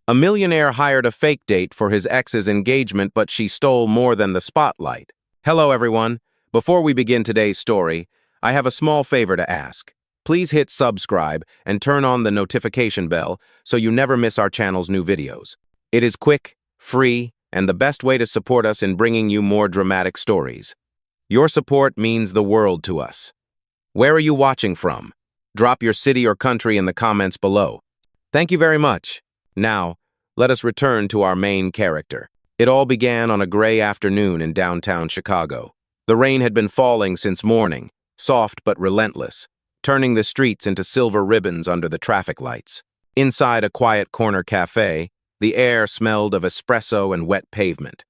A millionaire hired a fake date for his ex's engagement, but she stole more than the spotlight. Hello, everyone. Before we begin today's story, I have a small favor to ask. Please hit subscribe and turn on the notification bell so you never miss our channel's new videos. It is quick, free, and the best way to support us in bringing you more dramatic stories. Your support means the world to us. Where are you watching from? Drop your city or country in the comments below. Thank you very much. Now, let us return to our main character. It all began on a gray afternoon in downtown Chicago. The rain had been falling since morning, soft but relentless, turning the streets into silver ribbons under the traffic lights. Inside a quiet corner cafe, the air smelled of espresso and wet pavement.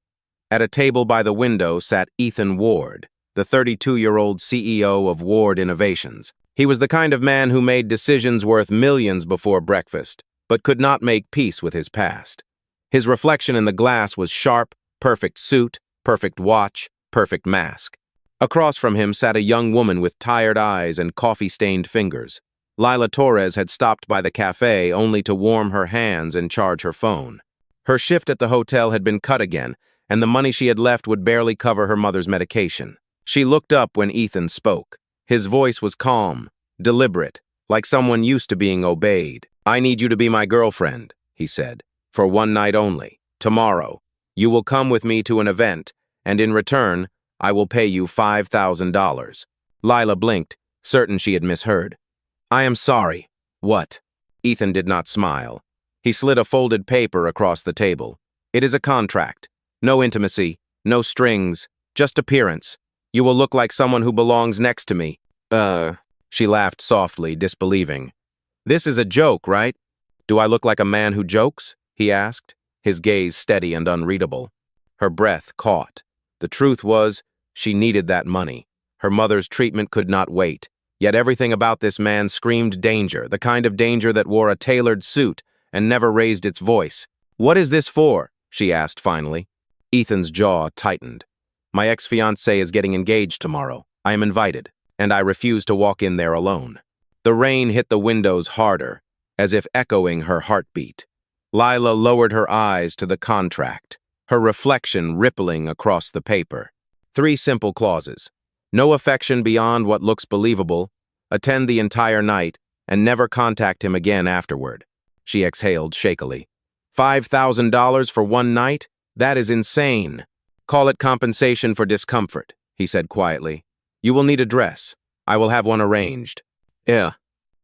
At a table by the window sat Ethan Ward, the 32-year-old CEO of Ward Innovations. He was the kind of man who made decisions worth millions before breakfast, but could not make peace with his past. His reflection in the glass was sharp, perfect suit, perfect watch, perfect mask. Across from him sat a young woman with tired eyes and coffee-stained fingers. Lila Torres had stopped by the cafe only to warm her hands and charge her phone. Her shift at the hotel had been cut again, and the money she had left would barely cover her mother's medication. She looked up when Ethan spoke. His voice was calm, deliberate, like someone used to being obeyed. "I need you to be my girlfriend," he said, "for one night only. Tomorrow, you will come with me to an event, and in return, I will pay you $5,000. Lila blinked, certain she had misheard. "I am sorry." "What?" Ethan did not smile. He slid a folded paper across the table. "It is a contract. No intimacy, no strings, just appearance. You will look like someone who belongs next to me." She laughed softly, disbelieving. "This is a joke, right?" "Do I look like a man who jokes?" he asked, his gaze steady and unreadable. Her breath caught. The truth was, she needed that money. Her mother's treatment could not wait. Yet everything about this man screamed danger, the kind of danger that wore a tailored suit and never raised its voice. "What is this for?" she asked finally. Ethan's jaw tightened. "My ex-fiancé is getting engaged tomorrow. I am invited, and I refuse to walk in there alone." The rain hit the windows harder, as if echoing her heartbeat. Lila lowered her eyes to the contract, her reflection rippling across the paper. 3 simple clauses. No affection beyond what looks believable, attend the entire night, and never contact him again afterward. She exhaled shakily. $5,000 for one night? That is insane. "Call it compensation for discomfort," he said quietly. "You will need a dress. I will have one arranged."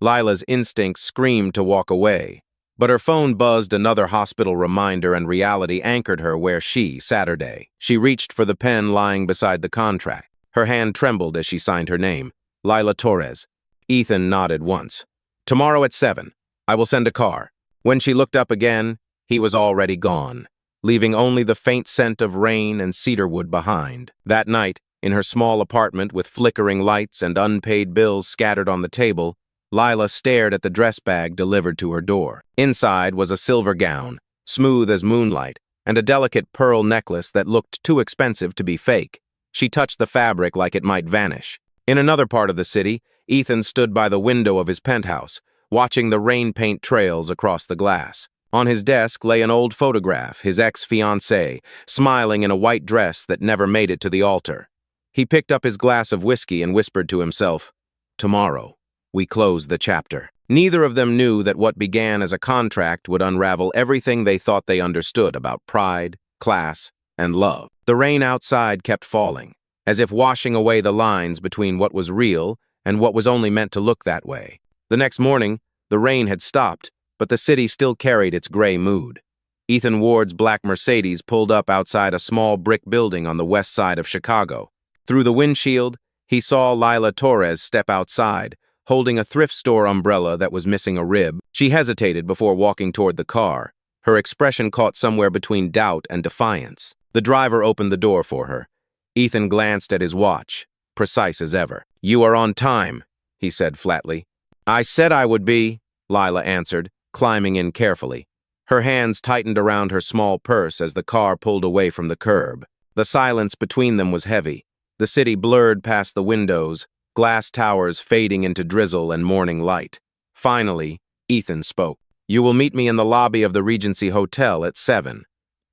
Lila's instincts screamed to walk away, but her phone buzzed another hospital reminder and reality anchored her where Saturday. She reached for the pen lying beside the contract. Her hand trembled as she signed her name, Lila Torres. Ethan nodded once. "Tomorrow at 7. I will send a car." When she looked up again, he was already gone, leaving only the faint scent of rain and cedarwood behind. That night, in her small apartment with flickering lights and unpaid bills scattered on the table, Lila stared at the dress bag delivered to her door. Inside was a silver gown, smooth as moonlight, and a delicate pearl necklace that looked too expensive to be fake. She touched the fabric like it might vanish. In another part of the city, Ethan stood by the window of his penthouse, watching the rain paint trails across the glass. On his desk lay an old photograph, his ex-fiancée, smiling in a white dress that never made it to the altar. He picked up his glass of whiskey and whispered to himself, "Tomorrow, we close the chapter." Neither of them knew that what began as a contract would unravel everything they thought they understood about pride, class, and love. The rain outside kept falling, as if washing away the lines between what was real and what was only meant to look that way. The next morning, the rain had stopped, but the city still carried its gray mood. Ethan Ward's black Mercedes pulled up outside a small brick building on the west side of Chicago. Through the windshield, he saw Lila Torres step outside, holding a thrift store umbrella that was missing a rib. She hesitated before walking toward the car, her expression caught somewhere between doubt and defiance. The driver opened the door for her. Ethan glanced at his watch, precise as ever. "You are on time," he said flatly. "I said I would be," Lila answered, climbing in carefully. Her hands tightened around her small purse as the car pulled away from the curb. The silence between them was heavy. The city blurred past the windows, glass towers fading into drizzle and morning light. Finally, Ethan spoke. You will meet me in the lobby of the Regency Hotel at 7.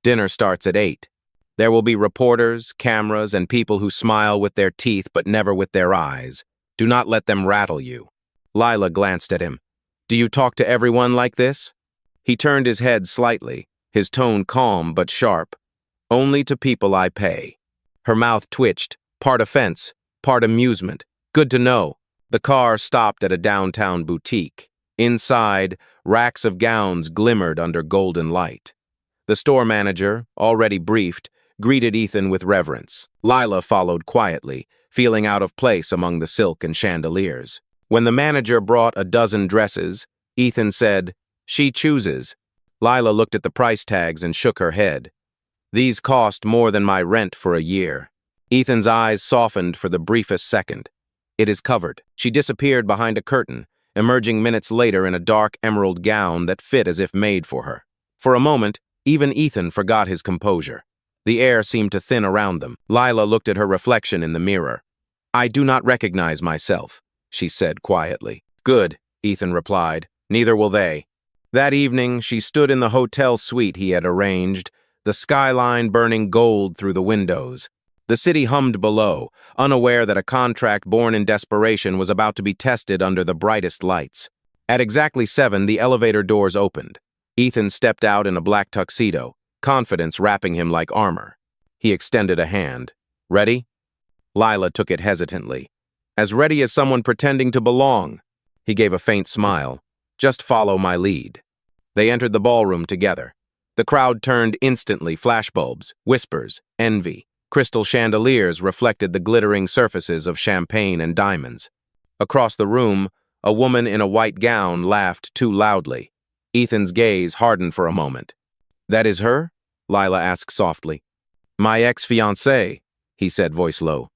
Dinner starts at 8. There will be reporters, cameras, and people who smile with their teeth but never with their eyes. Do not let them rattle you. Lila glanced at him. Do you talk to everyone like this? He turned his head slightly, his tone calm but sharp. Only to people I pay. Her mouth twitched, part offense, part amusement. Good to know. The car stopped at a downtown boutique. Inside, racks of gowns glimmered under golden light. The store manager, already briefed, greeted Ethan with reverence. Lila followed quietly, feeling out of place among the silk and chandeliers. When the manager brought a dozen dresses, Ethan said, "She chooses." Lila looked at the price tags and shook her head. These cost more than my rent for a year. Ethan's eyes softened for the briefest second. It is covered. She disappeared behind a curtain, emerging minutes later in a dark emerald gown that fit as if made for her. For a moment, even Ethan forgot his composure. The air seemed to thin around them. Lila looked at her reflection in the mirror. I do not recognize myself, she said quietly. Good, Ethan replied. Neither will they. That evening, she stood in the hotel suite he had arranged, the skyline burning gold through the windows. The city hummed below, unaware that a contract born in desperation was about to be tested under the brightest lights. At exactly 7, the elevator doors opened. Ethan stepped out in a black tuxedo, confidence wrapping him like armor. He extended a hand. Ready? Lila took it hesitantly. As ready as someone pretending to belong. He gave a faint smile. Just follow my lead. They entered the ballroom together. The crowd turned instantly, flashbulbs, whispers, envy. Crystal chandeliers reflected the glittering surfaces of champagne and diamonds. Across the room, a woman in a white gown laughed too loudly. Ethan's gaze hardened for a moment. That is her? Lila asked softly. My ex-fiancée, he said, voice low.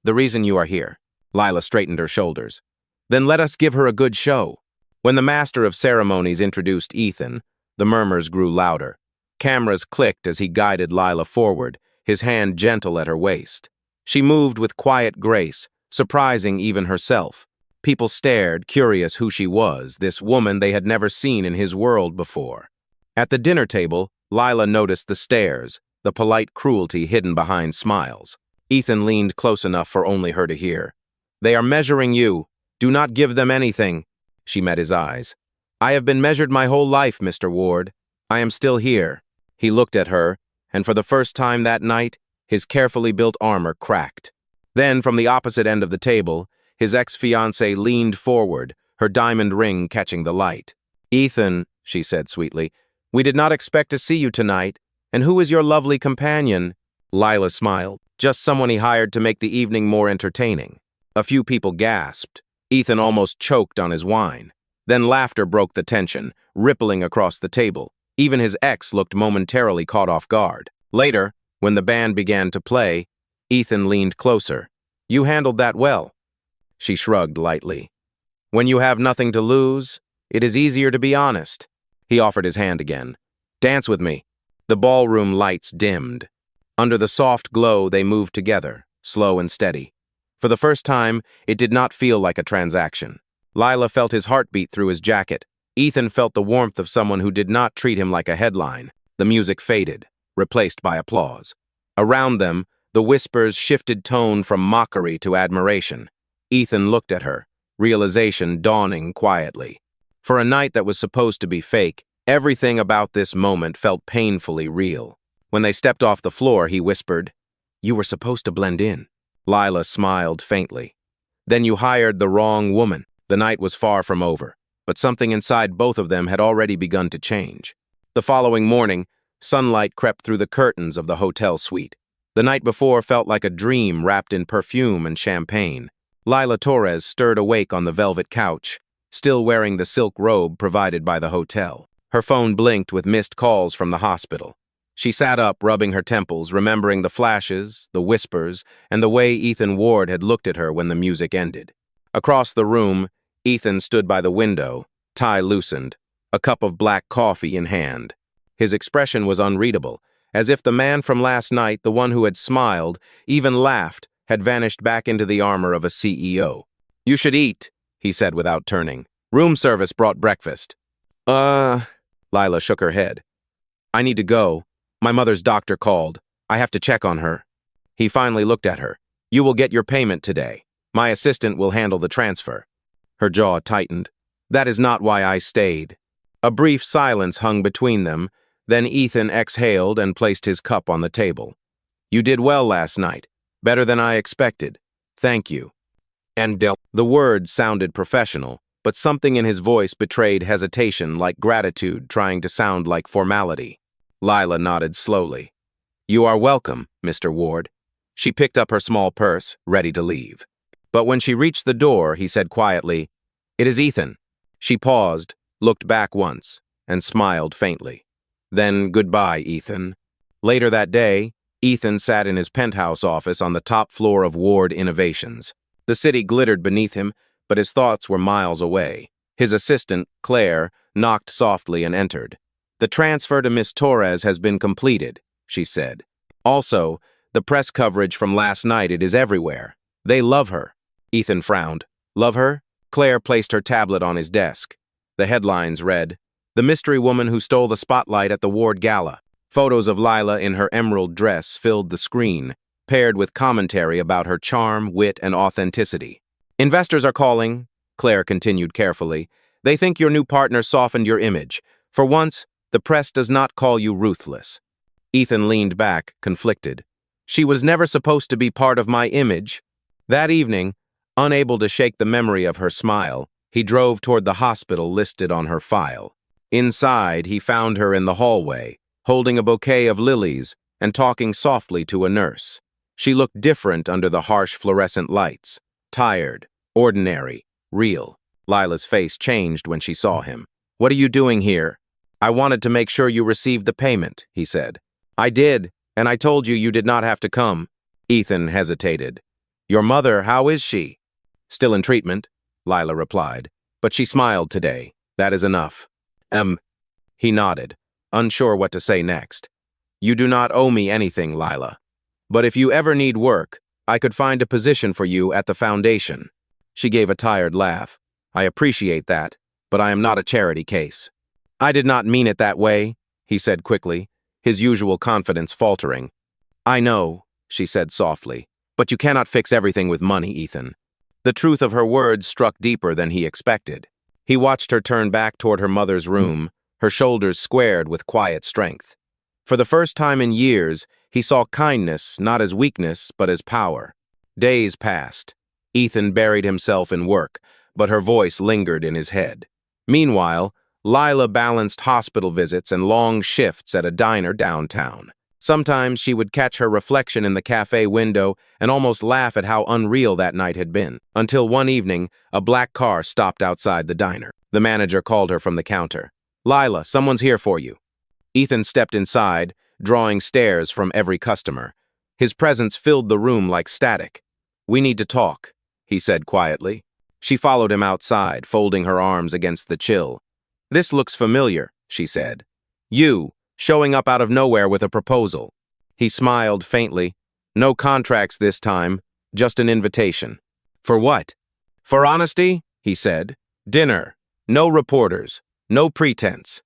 The reason you are here. Lila straightened her shoulders. Then let us give her a good show. When the master of ceremonies introduced Ethan, the murmurs grew louder. Cameras clicked as he guided Lila forward, his hand gentle at her waist. She moved with quiet grace, surprising even herself. People stared, curious who she was, this woman they had never seen in his world before. At the dinner table, Lila noticed the stares, the polite cruelty hidden behind smiles. Ethan leaned close enough for only her to hear. They are measuring you. Do not give them anything. She met his eyes. I have been measured my whole life, Mr. Ward. I am still here. He looked at her, and for the first time that night, his carefully built armor cracked. Then, from the opposite end of the table, his ex-fiancée leaned forward, her diamond ring catching the light. Ethan, she said sweetly, we did not expect to see you tonight. And who is your lovely companion? Lila smiled. Just someone he hired to make the evening more entertaining. A few people gasped. Ethan almost choked on his wine. Then laughter broke the tension, rippling across the table. Even his ex looked momentarily caught off guard. Later, when the band began to play, Ethan leaned closer. You handled that well. She shrugged lightly. When you have nothing to lose, it is easier to be honest. He offered his hand again. Dance with me. The ballroom lights dimmed. Under the soft glow, they moved together, slow and steady. For the first time, it did not feel like a transaction. Lila felt his heartbeat through his jacket. Ethan felt the warmth of someone who did not treat him like a headline. The music faded, replaced by applause. Around them, the whispers shifted tone from mockery to admiration. Ethan looked at her, realization dawning quietly. For a night that was supposed to be fake, everything about this moment felt painfully real. When they stepped off the floor, he whispered, You were supposed to blend in. Lila smiled faintly. Then you hired the wrong woman. The night was far from over, but something inside both of them had already begun to change. The following morning, sunlight crept through the curtains of the hotel suite. The night before felt like a dream wrapped in perfume and champagne. Lila Torres stirred awake on the velvet couch, still wearing the silk robe provided by the hotel. Her phone blinked with missed calls from the hospital. She sat up, rubbing her temples, remembering the flashes, the whispers, and the way Ethan Ward had looked at her when the music ended. Across the room, Ethan stood by the window, tie loosened, a cup of black coffee in hand. His expression was unreadable, as if the man from last night, the one who had smiled, even laughed, had vanished back into the armor of a CEO. You should eat, he said without turning. Room service brought breakfast. Lila shook her head. I need to go. My mother's doctor called. I have to check on her. He finally looked at her. You will get your payment today. My assistant will handle the transfer. Her jaw tightened. That is not why I stayed. A brief silence hung between them, then Ethan exhaled and placed his cup on the table. You did well last night. Better than I expected. Thank you. And the words sounded professional, but something in his voice betrayed hesitation, like gratitude trying to sound like formality. Lila nodded slowly. You are welcome, Mr. Ward. She picked up her small purse, ready to leave. But when she reached the door, he said quietly, It is Ethan. She paused, looked back once, and smiled faintly. Then, goodbye, Ethan. Later that day, Ethan sat in his penthouse office on the top floor of Ward Innovations. The city glittered beneath him, but his thoughts were miles away. His assistant, Claire, knocked softly and entered. The transfer to Miss Torres has been completed, she said. Also, the press coverage from last night, it is everywhere. They love her. Ethan frowned. Love her? Claire placed her tablet on his desk. The headlines read, The mystery woman who stole the spotlight at the Ward Gala. Photos of Lila in her emerald dress filled the screen, paired with commentary about her charm, wit, and authenticity. Investors are calling, Claire continued carefully. They think your new partner softened your image. For once, the press does not call you ruthless. Ethan leaned back, conflicted. She was never supposed to be part of my image. That evening, unable to shake the memory of her smile, he drove toward the hospital listed on her file. Inside, he found her in the hallway, holding a bouquet of lilies and talking softly to a nurse. She looked different under the harsh fluorescent lights. Tired, ordinary, real. Lila's face changed when she saw him. What are you doing here? I wanted to make sure you received the payment, he said. I did, and I told you did not have to come. Ethan hesitated. Your mother, how is she? Still in treatment, Lila replied. But she smiled today. That is enough. He nodded, unsure what to say next. You do not owe me anything, Lila. But if you ever need work, I could find a position for you at the foundation. She gave a tired laugh. I appreciate that, but I am not a charity case. I did not mean it that way, he said quickly, his usual confidence faltering. I know, she said softly, but you cannot fix everything with money, Ethan. The truth of her words struck deeper than he expected. He watched her turn back toward her mother's room, her shoulders squared with quiet strength. For the first time in years, he saw kindness not as weakness, but as power. Days passed. Ethan buried himself in work, but her voice lingered in his head. Meanwhile, Lila balanced hospital visits and long shifts at a diner downtown. Sometimes she would catch her reflection in the cafe window and almost laugh at how unreal that night had been, until one evening, a black car stopped outside the diner. The manager called her from the counter. Lila, someone's here for you. Ethan stepped inside, drawing stares from every customer. His presence filled the room like static. We need to talk, he said quietly. She followed him outside, folding her arms against the chill. This looks familiar, she said. You, showing up out of nowhere with a proposal. He smiled faintly. No contracts this time, just an invitation. For what? For honesty, he said. Dinner. No reporters. No pretense.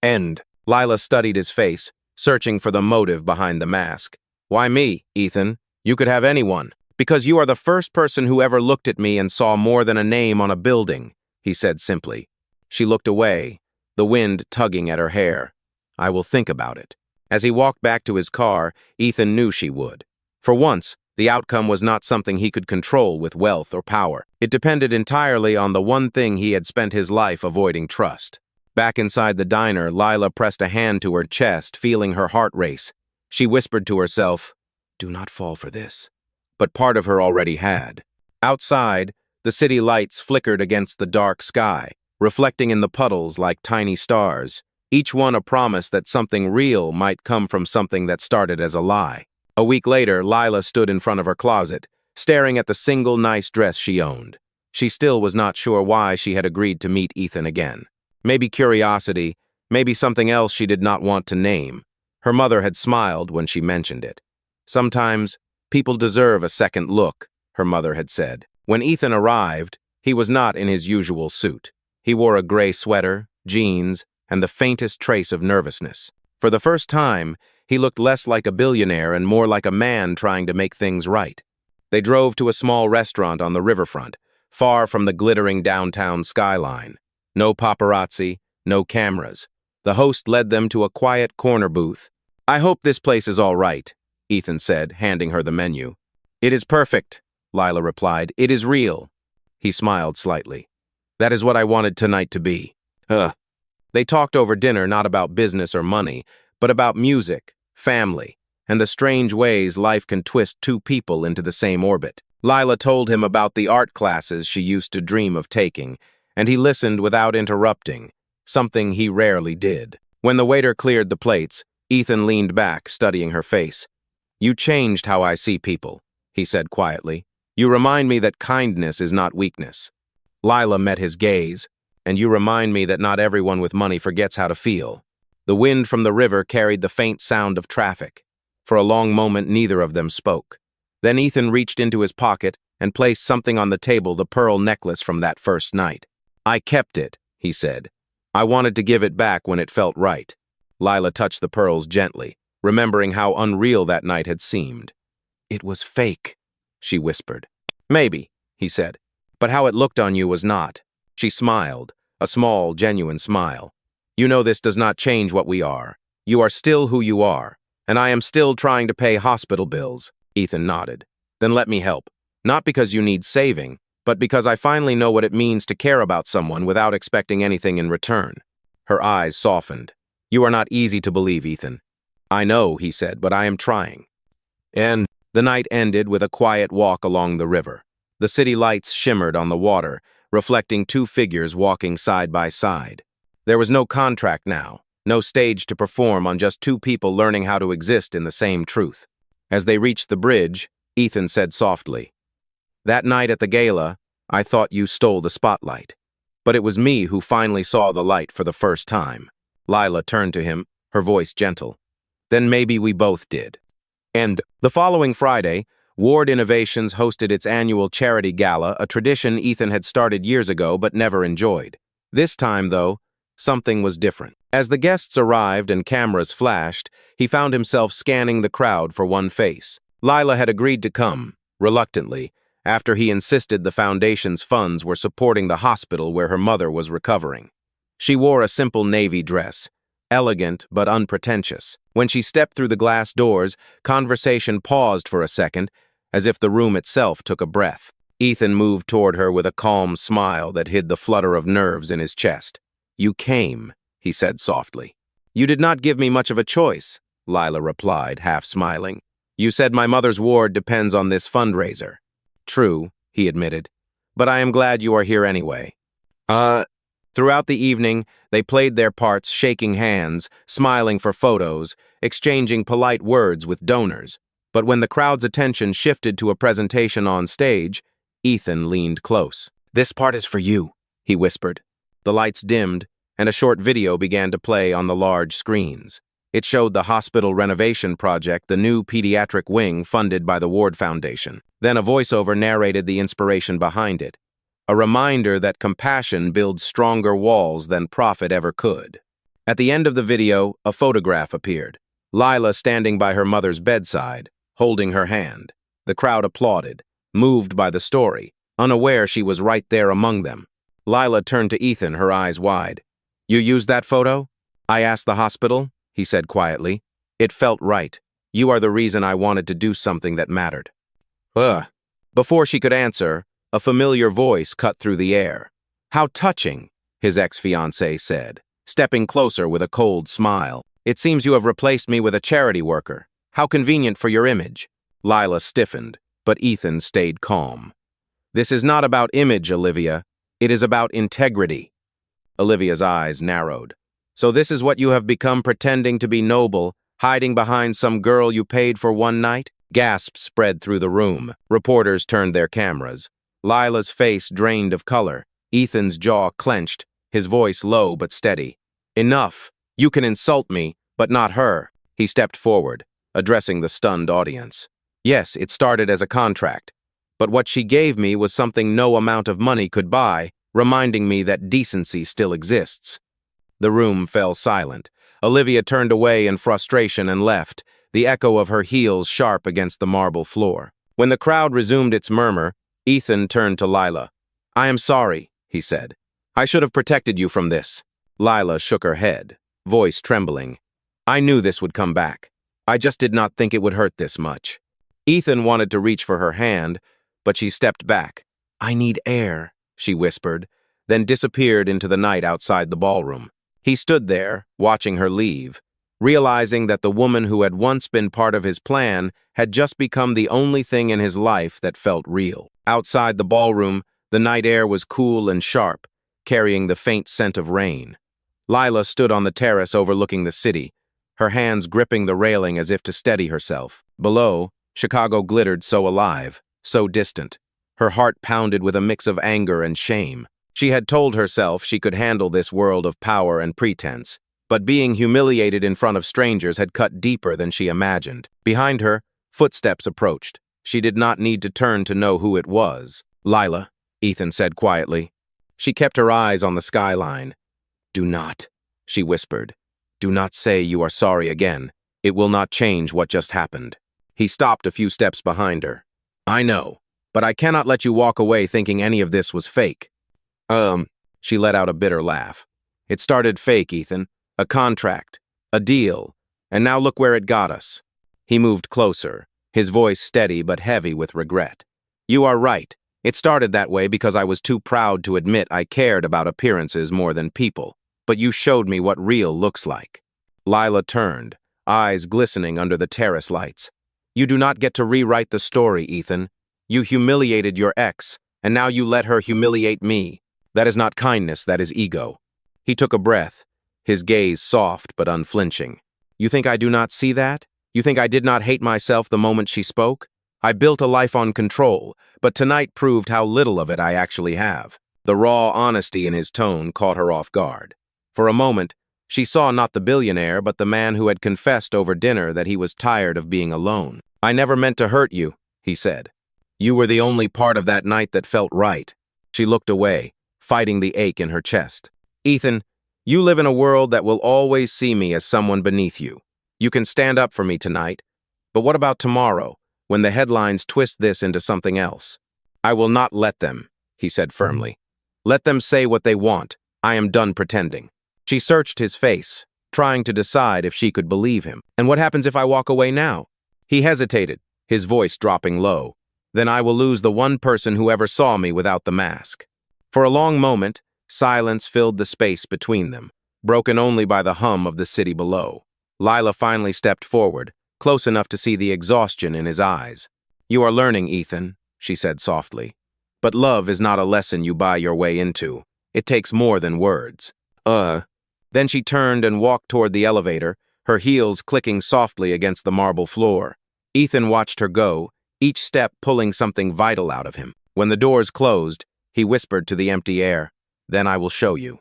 End. Lila studied his face, searching for the motive behind the mask. Why me, Ethan? You could have anyone. Because you are the first person who ever looked at me and saw more than a name on a building, he said simply. She looked away, the wind tugging at her hair. I will think about it. As he walked back to his car, Ethan knew she would. For once, the outcome was not something he could control with wealth or power. It depended entirely on the one thing he had spent his life avoiding: trust. Back inside the diner, Lila pressed a hand to her chest, feeling her heart race. She whispered to herself, "Do not fall for this." But part of her already had. Outside, the city lights flickered against the dark sky, reflecting in the puddles like tiny stars, each one a promise that something real might come from something that started as a lie. A week later, Lila stood in front of her closet, staring at the single nice dress she owned. She still was not sure why she had agreed to meet Ethan again. Maybe curiosity, maybe something else she did not want to name. Her mother had smiled when she mentioned it. Sometimes, people deserve a second look, her mother had said. When Ethan arrived, he was not in his usual suit. He wore a gray sweater, jeans, and the faintest trace of nervousness. For the first time, he looked less like a billionaire and more like a man trying to make things right. They drove to a small restaurant on the riverfront, far from the glittering downtown skyline. No paparazzi, no cameras. The host led them to a quiet corner booth. "I hope this place is all right," Ethan said, handing her the menu. "It is perfect," Lila replied. "It is real." He smiled slightly. "That is what I wanted tonight to be." They talked over dinner not about business or money, but about music, family, and the strange ways life can twist two people into the same orbit. Lila told him about the art classes she used to dream of taking, and he listened without interrupting, something he rarely did. When the waiter cleared the plates, Ethan leaned back, studying her face. "You changed how I see people," he said quietly. "You remind me that kindness is not weakness." Lila met his gaze. "And you remind me that not everyone with money forgets how to feel." The wind from the river carried the faint sound of traffic. For a long moment, neither of them spoke. Then Ethan reached into his pocket and placed something on the table, the pearl necklace from that first night. "I kept it," he said. "I wanted to give it back when it felt right." Lila touched the pearls gently, remembering how unreal that night had seemed. "It was fake," she whispered. "Maybe," he said, "but how it looked on you was not." She smiled, a small, genuine smile. "You know this does not change what we are. You are still who you are, and I am still trying to pay hospital bills." Ethan nodded. "Then let me help. Not because you need saving, but because I finally know what it means to care about someone without expecting anything in return." Her eyes softened. "You are not easy to believe, Ethan." "I know," he said, "but I am trying." And the night ended with a quiet walk along the river. The city lights shimmered on the water, reflecting two figures walking side by side. There was no contract now, no stage to perform, on just two people learning how to exist in the same truth. As they reached the bridge, Ethan said softly, "That night at the gala, I thought you stole the spotlight. But it was me who finally saw the light for the first time." Lila turned to him, her voice gentle. "Then maybe we both did." And the following Friday, Ward Innovations hosted its annual charity gala, a tradition Ethan had started years ago but never enjoyed. This time, though, something was different. As the guests arrived and cameras flashed, he found himself scanning the crowd for one face. Lila had agreed to come, reluctantly, after he insisted the foundation's funds were supporting the hospital where her mother was recovering. She wore a simple navy dress, elegant but unpretentious. When she stepped through the glass doors, conversation paused for a second, as if the room itself took a breath. Ethan moved toward her with a calm smile that hid the flutter of nerves in his chest. "You came," he said softly. "You did not give me much of a choice," Lila replied, half smiling. "You said my mother's ward depends on this fundraiser." "True," he admitted, "but I am glad you are here anyway." Throughout the evening, they played their parts, shaking hands, smiling for photos, exchanging polite words with donors. But when the crowd's attention shifted to a presentation on stage, Ethan leaned close. "This part is for you," he whispered. The lights dimmed, and a short video began to play on the large screens. It showed the hospital renovation project, the new pediatric wing funded by the Ward Foundation. Then a voiceover narrated the inspiration behind it. A reminder that compassion builds stronger walls than profit ever could. At the end of the video, a photograph appeared. Lila standing by her mother's bedside, holding her hand. The crowd applauded, moved by the story, unaware she was right there among them. Lila turned to Ethan, her eyes wide. "You used that photo?" "I asked the hospital," he said quietly. "It felt right. You are the reason I wanted to do something that mattered." Before she could answer, a familiar voice cut through the air. "How touching," his ex-fiancée said, stepping closer with a cold smile. "It seems you have replaced me with a charity worker. How convenient for your image." Lila stiffened, but Ethan stayed calm. "This is not about image, Olivia. It is about integrity." Olivia's eyes narrowed. "So this is what you have become, pretending to be noble, hiding behind some girl you paid for one night?" Gasps spread through the room. Reporters turned their cameras. Lila's face drained of color. Ethan's jaw clenched, his voice low but steady. "Enough. You can insult me, but not her." He stepped forward, addressing the stunned audience. "Yes, it started as a contract. But what she gave me was something no amount of money could buy, reminding me that decency still exists." The room fell silent. Olivia turned away in frustration and left, the echo of her heels sharp against the marble floor. When the crowd resumed its murmur, Ethan turned to Lila. "I am sorry," he said. "I should have protected you from this." Lila shook her head, voice trembling. "I knew this would come back. I just did not think it would hurt this much." Ethan wanted to reach for her hand, but she stepped back. "I need air," she whispered, then disappeared into the night outside the ballroom. He stood there, watching her leave, realizing that the woman who had once been part of his plan had just become the only thing in his life that felt real. Outside the ballroom, the night air was cool and sharp, carrying the faint scent of rain. Lila stood on the terrace overlooking the city, her hands gripping the railing as if to steady herself. Below, Chicago glittered so alive, so distant. Her heart pounded with a mix of anger and shame. She had told herself she could handle this world of power and pretense, but being humiliated in front of strangers had cut deeper than she imagined. Behind her, footsteps approached. She did not need to turn to know who it was. "Lila," Ethan said quietly. She kept her eyes on the skyline. "Do not," she whispered. "Do not say you are sorry again. It will not change what just happened." He stopped a few steps behind her. "I know, but I cannot let you walk away thinking any of this was fake." She let out a bitter laugh. "It started fake, Ethan. A contract, a deal, and now look where it got us." He moved closer, his voice steady but heavy with regret. "You are right. It started that way because I was too proud to admit I cared about appearances more than people. But you showed me what real looks like." Lila turned, eyes glistening under the terrace lights. "You do not get to rewrite the story, Ethan. You humiliated your ex, and now you let her humiliate me. That is not kindness, that is ego." He took a breath, his gaze soft but unflinching. "You think I do not see that? You think I did not hate myself the moment she spoke? I built a life on control, but tonight proved how little of it I actually have." The raw honesty in his tone caught her off guard. For a moment, she saw not the billionaire but the man who had confessed over dinner that he was tired of being alone. "I never meant to hurt you," he said. "You were the only part of that night that felt right." She looked away, fighting the ache in her chest. "Ethan, you live in a world that will always see me as someone beneath you. You can stand up for me tonight, but what about tomorrow, when the headlines twist this into something else?" "I will not let them," he said firmly. "Let them say what they want. I am done pretending." She searched his face, trying to decide if she could believe him. "And what happens if I walk away now?" He hesitated, his voice dropping low. "Then I will lose the one person who ever saw me without the mask." For a long moment, silence filled the space between them, broken only by the hum of the city below. Lila finally stepped forward, close enough to see the exhaustion in his eyes. "You are learning, Ethan," she said softly. "But love is not a lesson you buy your way into. It takes more than words." Then she turned and walked toward the elevator, her heels clicking softly against the marble floor. Ethan watched her go, each step pulling something vital out of him. When the doors closed, he whispered to the empty air, "Then I will show you."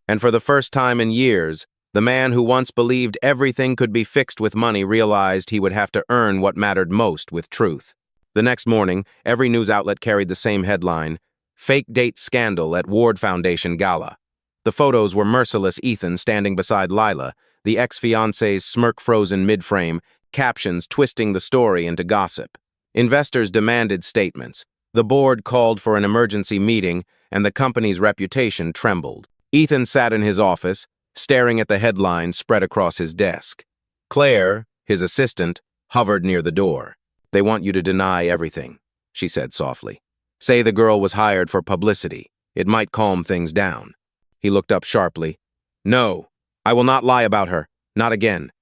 And for the first time in years, the man who once believed everything could be fixed with money realized he would have to earn what mattered most with truth. The next morning, every news outlet carried the same headline: "Fake date scandal at Ward Foundation Gala." The photos were merciless: Ethan standing beside Lila, the ex-fiance's smirk frozen mid-frame, captions twisting the story into gossip. Investors demanded statements. The board called for an emergency meeting, and the company's reputation trembled. Ethan sat in his office, staring at the headlines spread across his desk. Claire, his assistant, hovered near the door. "They want you to deny everything," she said softly. "Say the girl was hired for publicity. It might calm things down." He looked up sharply. "No, I will not lie about her. Not again."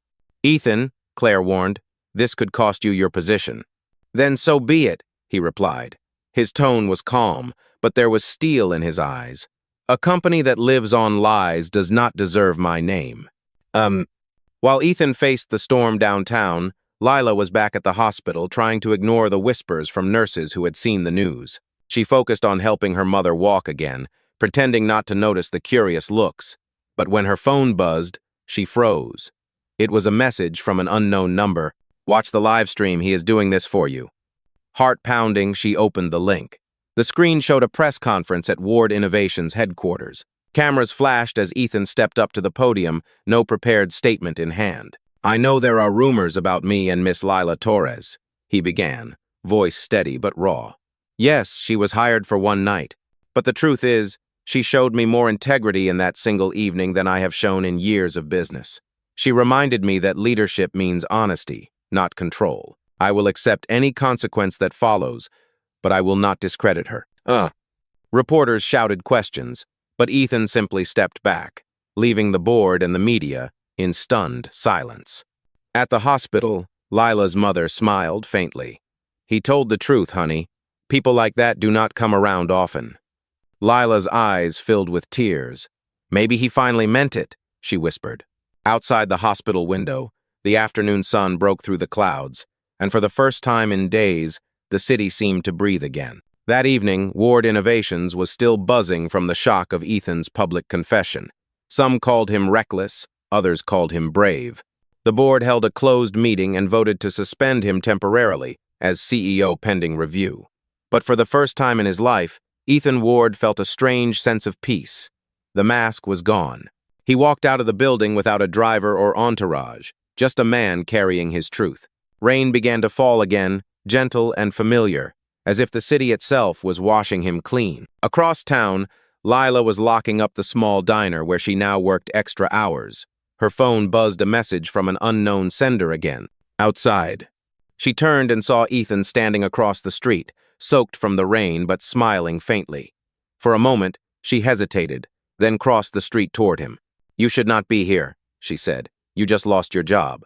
"Ethan," Claire warned, "this could cost you your position." "Then so be it," he replied. His tone was calm, but there was steel in his eyes. "A company that lives on lies does not deserve my name." While Ethan faced the storm downtown, Lila was back at the hospital trying to ignore the whispers from nurses who had seen the news. She focused on helping her mother walk again, pretending not to notice the curious looks. But when her phone buzzed, she froze. It was a message from an unknown number. "Watch the live stream, he is doing this for you." Heart pounding, she opened the link. The screen showed a press conference at Ward Innovations headquarters. Cameras flashed as Ethan stepped up to the podium, no prepared statement in hand. "I know there are rumors about me and Miss Lila Torres," he began, voice steady but raw. "Yes, she was hired for one night. But the truth is, she showed me more integrity in that single evening than I have shown in years of business. She reminded me that leadership means honesty, not control. I will accept any consequence that follows, but I will not discredit her." Reporters shouted questions, but Ethan simply stepped back, leaving the board and the media in stunned silence. At the hospital, Lila's mother smiled faintly. "He told the truth, honey. People like that do not come around often." Lila's eyes filled with tears. "Maybe he finally meant it," she whispered. Outside the hospital window, the afternoon sun broke through the clouds, and for the first time in days, the city seemed to breathe again. That evening, Ward Innovations was still buzzing from the shock of Ethan's public confession. Some called him reckless, others called him brave. The board held a closed meeting and voted to suspend him temporarily as CEO pending review. But for the first time in his life, Ethan Ward felt a strange sense of peace. The mask was gone. He walked out of the building without a driver or entourage, just a man carrying his truth. Rain began to fall again, gentle and familiar, as if the city itself was washing him clean. Across town, Lila was locking up the small diner where she now worked extra hours. Her phone buzzed a message from an unknown sender again. Outside. She turned and saw Ethan standing across the street, soaked from the rain but smiling faintly. For a moment, she hesitated, then crossed the street toward him. "You should not be here," she said. "You just lost your job."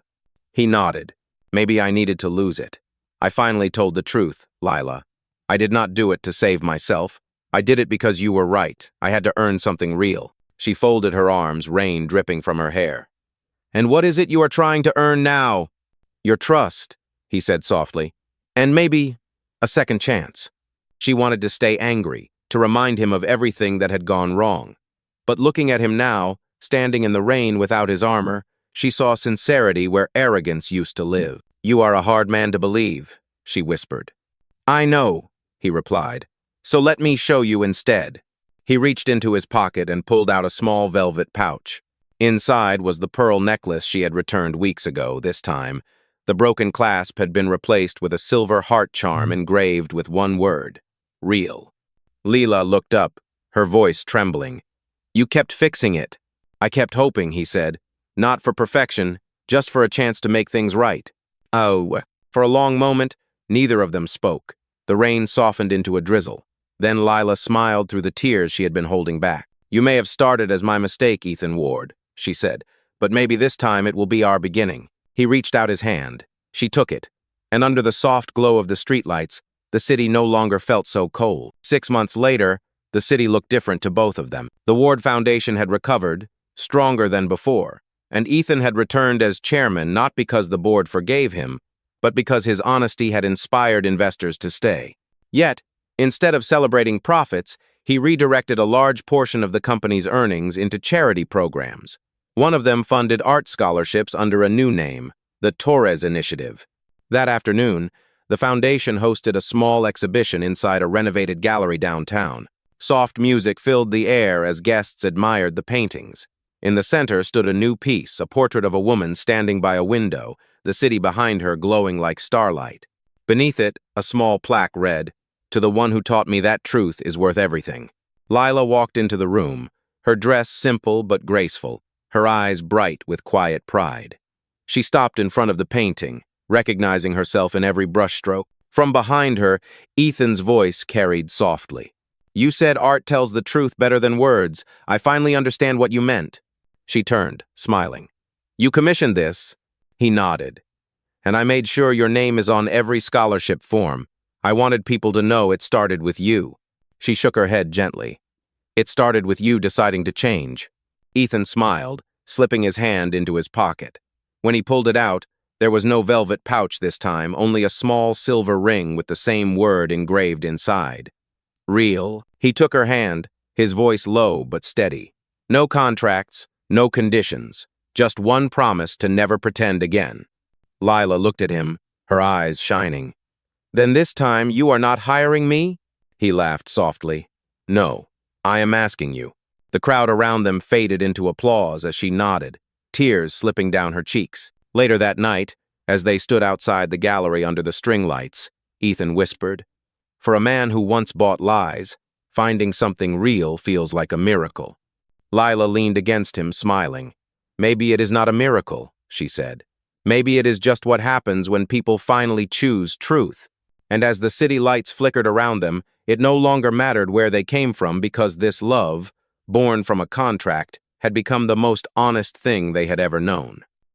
He nodded. "Maybe I needed to lose it. I finally told the truth, Lila. I did not do it to save myself. I did it because you were right. I had to earn something real." She folded her arms, rain dripping from her hair. "And what is it you are trying to earn now?" "Your trust," he said softly. "And maybe a second chance." She wanted to stay angry, to remind him of everything that had gone wrong. But looking at him now, standing in the rain without his armor, she saw sincerity where arrogance used to live. "You are a hard man to believe," she whispered. "I know," he replied. "So let me show you instead." He reached into his pocket and pulled out a small velvet pouch. Inside was the pearl necklace she had returned weeks ago. This time, the broken clasp had been replaced with a silver heart charm engraved with one word: real. Lila looked up, her voice trembling. "You kept fixing it." "I kept hoping," he said. "Not for perfection, just for a chance to make things right." "Oh." For a long moment, neither of them spoke. The rain softened into a drizzle. Then Lila smiled through the tears she had been holding back. "You may have started as my mistake, Ethan Ward," she said, "but maybe this time it will be our beginning." He reached out his hand. She took it, and under the soft glow of the streetlights, the city no longer felt so cold. 6 months later, the city looked different to both of them. The Ward Foundation had recovered, stronger than before, and Ethan had returned as chairman not because the board forgave him, but because his honesty had inspired investors to stay. Yet, instead of celebrating profits, he redirected a large portion of the company's earnings into charity programs. One of them funded art scholarships under a new name, the Torres Initiative. That afternoon, the foundation hosted a small exhibition inside a renovated gallery downtown. Soft music filled the air as guests admired the paintings. In the center stood a new piece, a portrait of a woman standing by a window, the city behind her glowing like starlight. Beneath it, a small plaque read, "To the one who taught me that truth is worth everything." Lila walked into the room, her dress simple but graceful, her eyes bright with quiet pride. She stopped in front of the painting, recognizing herself in every brushstroke. From behind her, Ethan's voice carried softly. "You said art tells the truth better than words. I finally understand what you meant." She turned, smiling. "You commissioned this?" He nodded. "And I made sure your name is on every scholarship form. I wanted people to know it started with you." She shook her head gently. "It started with you deciding to change." Ethan smiled, slipping his hand into his pocket. When he pulled it out, there was no velvet pouch this time, only a small silver ring with the same word engraved inside. "Real." He took her hand, his voice low but steady. "No contracts, no conditions, just one promise to never pretend again." Lila looked at him, her eyes shining. "Then this time you are not hiring me?" He laughed softly. "No, I am asking you." The crowd around them faded into applause as she nodded, tears slipping down her cheeks. Later that night, as they stood outside the gallery under the string lights, Ethan whispered, "For a man who once bought lies, finding something real feels like a miracle." Lila leaned against him, smiling. "Maybe it is not a miracle," she said. "Maybe it is just what happens when people finally choose truth." And as the city lights flickered around them, it no longer mattered where they came from because this love, born from a contract, had become the most honest thing they had ever known.